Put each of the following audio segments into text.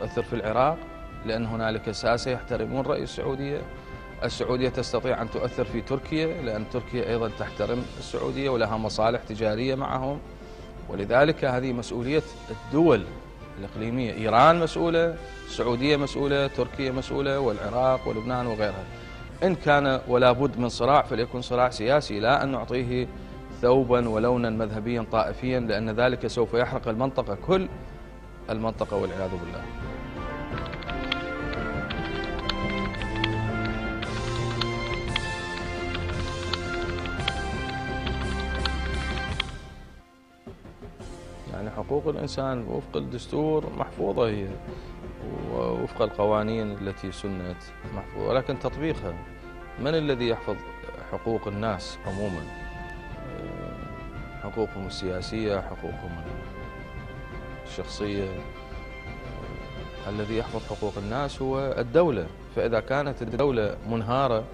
تؤثر في العراق، لأن هنالك ساسة يحترمون رأي السعودية. السعودية تستطيع أن تؤثر في تركيا، لأن تركيا أيضا تحترم السعودية ولها مصالح تجارية معهم. ولذلك هذه مسؤولية الدول الإقليمية. إيران مسؤولة، السعودية مسؤولة، تركيا مسؤولة، والعراق ولبنان وغيرها. إن كان ولا بد من صراع فليكن صراع سياسي، لا أن نعطيه ثوبا ولونا مذهبيا طائفيا، لأن ذلك سوف يحرق المنطقة، كل المنطقة والعياذ بالله. يعني حقوق الإنسان وفق الدستور محفوظة هي، ووفق القوانين التي سنت محفوظة، ولكن تطبيقها من الذي يحفظ حقوق الناس عموما؟ حقوقهم السياسية، حقوقهم الشخصية. الذي يحفظ حقوق الناس هو الدولة. فإذا كانت الدولة منهارة،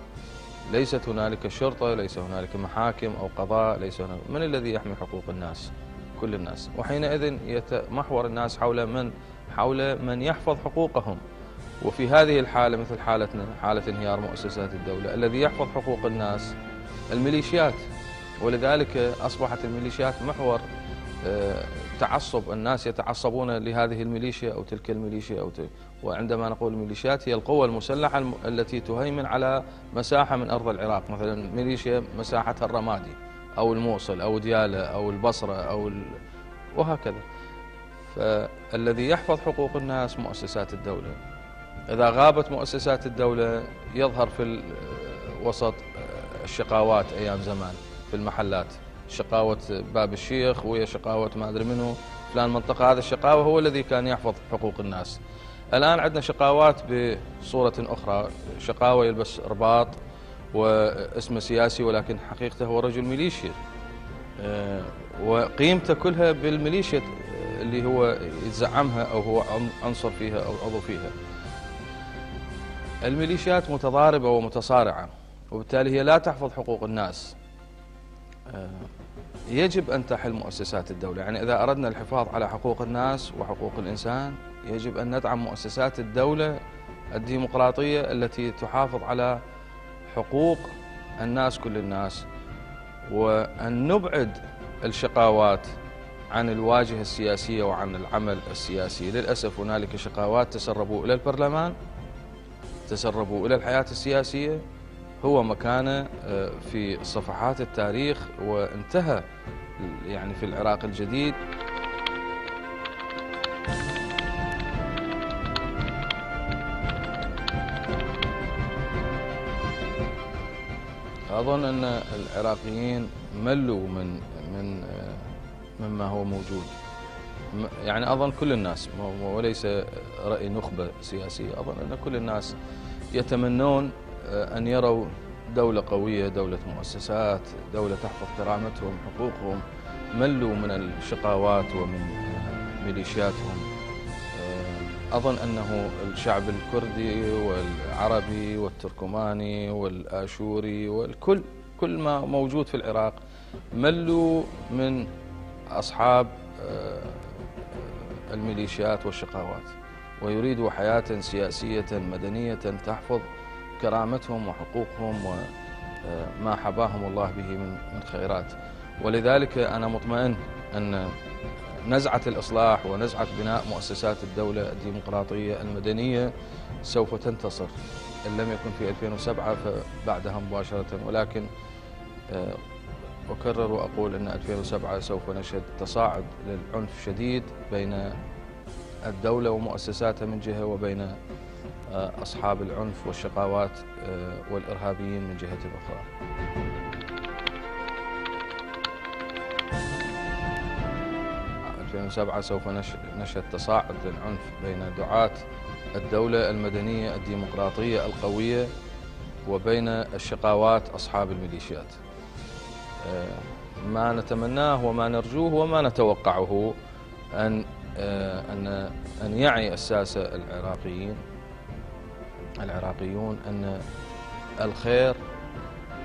ليست هنالك شرطة، ليس هنالك محاكم أو قضاء، ليس هنالك، من الذي يحمي حقوق الناس؟ كل الناس. وحينئذ يتمحور الناس حول من يحفظ حقوقهم. وفي هذه الحالة مثل حالتنا، حالة انهيار مؤسسات الدولة، الذي يحفظ حقوق الناس الميليشيات. ولذلك أصبحت الميليشيات محور تعصب. الناس يتعصبون لهذه الميليشيا أو تلك الميليشيا وعندما نقول الميليشيات هي القوى المسلحة التي تهيمن على مساحة من أرض العراق، مثلا ميليشيا مساحتها الرمادي أو الموصل أو ديالى أو البصرة وهكذا. فالذي يحفظ حقوق الناس مؤسسات الدولة. إذا غابت مؤسسات الدولة يظهر في وسط الشقاوات أيام زمان في المحلات، شقاوة باب الشيخ وهي شقاوة ما أدري منه فلان منطقة. هذا الشقاوة هو الذي كان يحفظ حقوق الناس. الآن عندنا شقاوات بصورة أخرى، شقاوة يلبس رباط واسمه سياسي ولكن حقيقته هو رجل ميليشيا، وقيمته كلها بالميليشيا اللي هو يتزعمها أو هو عنصر فيها أو عضو فيها. الميليشيات متضاربة ومتصارعة، وبالتالي هي لا تحفظ حقوق الناس. يجب أن تحل مؤسسات الدولة. يعني إذا أردنا الحفاظ على حقوق الناس وحقوق الإنسان يجب أن ندعم مؤسسات الدولة الديمقراطية التي تحافظ على حقوق الناس، كل الناس، وأن نبعد الشقاوات عن الواجهة السياسية وعن العمل السياسي. للأسف هنالك شقاوات تسربوا إلى البرلمان، تسربوا إلى الحياة السياسية، هو مكانه في صفحات التاريخ وانتهى يعني في العراق الجديد. أظن أن العراقيين ملوا مما هو موجود. يعني أظن كل الناس، وليس رأي نخبة سياسية، أظن أن كل الناس يتمنون أن يروا دولة قوية، دولة مؤسسات، دولة تحفظ كرامتهم، حقوقهم. ملوا من الشقاوات ومن ميليشياتهم. أظن أنه الشعب الكردي والعربي والتركماني والآشوري كل ما موجود في العراق ملوا من أصحاب الميليشيات والشقاوات، ويريدوا حياة سياسية مدنية تحفظ كرامتهم وحقوقهم وما حباهم الله به من خيرات. ولذلك أنا مطمئن أن نزعة الإصلاح ونزعة بناء مؤسسات الدولة الديمقراطية المدنية سوف تنتصر، إن لم يكن في 2007 فبعدها مباشرة. ولكن أكرر وأقول أن 2007 سوف نشهد تصاعد للعنف الشديد بين الدولة ومؤسساتها من جهة، وبين أصحاب العنف والشقاوات والإرهابيين من جهة أخرى. في 2007 سوف نشهد تصاعد للعنف بين دعاة الدولة المدنية الديمقراطية القوية وبين الشقاوات أصحاب الميليشيات. ما نتمناه وما نرجوه وما نتوقعه أن يعي الساسة العراقيون أن الخير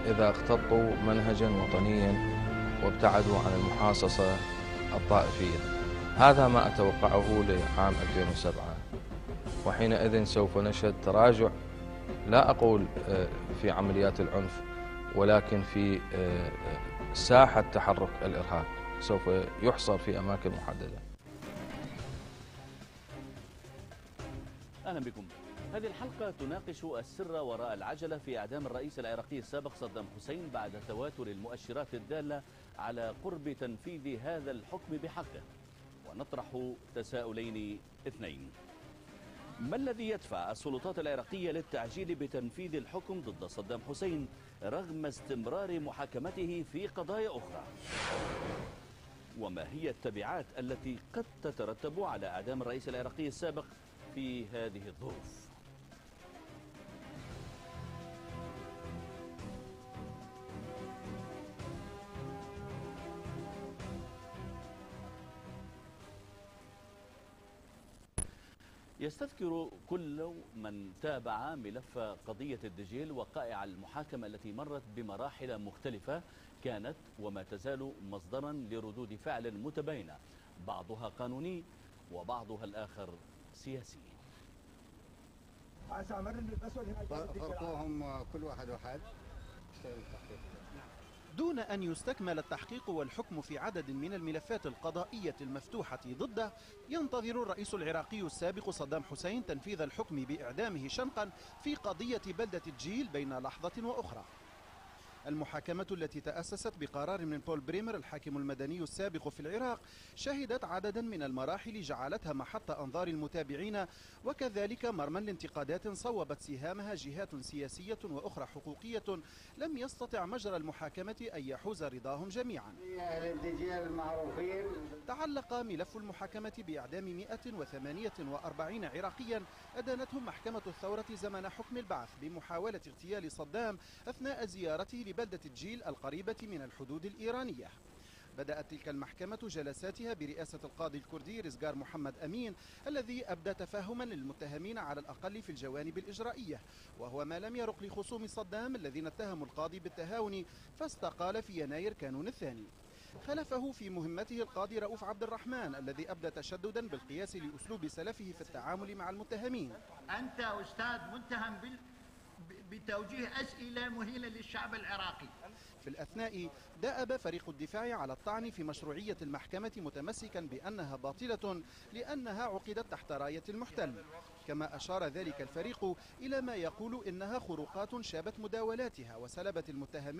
إذا اختطوا منهجا وطنيا وابتعدوا عن المحاصصة الطائفية. هذا ما أتوقعه لعام 2007. وحينئذ سوف نشهد تراجع، لا أقول في عمليات العنف، ولكن في ساحة تحرك الإرهاب سوف يحصر في أماكن محددة. أهلا بكم. هذه الحلقة تناقش السر وراء العجلة في إعدام الرئيس العراقي السابق صدام حسين بعد تواتر المؤشرات الدالة على قرب تنفيذ هذا الحكم بحقه، ونطرح تساؤلين اثنين: ما الذي يدفع السلطات العراقية للتعجيل بتنفيذ الحكم ضد صدام حسين رغم استمرار محاكمته في قضايا أخرى؟ وما هي التبعات التي قد تترتب على إعدام الرئيس العراقي السابق في هذه الظروف؟ يستذكر كل من تابع ملف قضية الدجيل وقائع المحاكمة التي مرت بمراحل مختلفة كانت وما تزال مصدرا لردود فعل متباينة، بعضها قانوني وبعضها الآخر سياسي. فرقوهم كل واحد. دون أن يستكمل التحقيق والحكم في عدد من الملفات القضائية المفتوحة ضده، ينتظر الرئيس العراقي السابق صدام حسين تنفيذ الحكم بإعدامه شنقا في قضية بلدة الجيل بين لحظة وأخرى. المحاكمة التي تأسست بقرار من بول بريمر الحاكم المدني السابق في العراق شهدت عددا من المراحل جعلتها محط أنظار المتابعين، وكذلك مرمى لانتقادات صوبت سهامها جهات سياسية وأخرى حقوقية لم يستطع مجرى المحاكمة أن يحوز رضاهم جميعا. تعلق ملف المحاكمة بإعدام 148 عراقيا أدانتهم محكمة الثورة زمن حكم البعث بمحاولة اغتيال صدام أثناء زيارته لبلدة الجيل القريبة من الحدود الإيرانية. بدأت تلك المحكمة جلساتها برئاسة القاضي الكردي رزقار محمد أمين الذي أبدى تفاهما للمتهمين على الأقل في الجوانب الإجرائية، وهو ما لم يرق لخصوم صدام الذين اتهموا القاضي بالتهاون، فاستقال في يناير كانون الثاني. خلفه في مهمته القاضي رؤوف عبد الرحمن الذي أبدى تشددا بالقياس لأسلوب سلفه في التعامل مع المتهمين. أنت أستاذ متهم بتوجيه أسئلة مهينة للشعب العراقي. في الأثناء دأب فريق الدفاع على الطعن في مشروعية المحكمة متمسكا بأنها باطلة لأنها عقدت تحت راية المحتل، كما أشار ذلك الفريق إلى ما يقول إنها خروقات شابت مداولاتها وسلبت المتهمين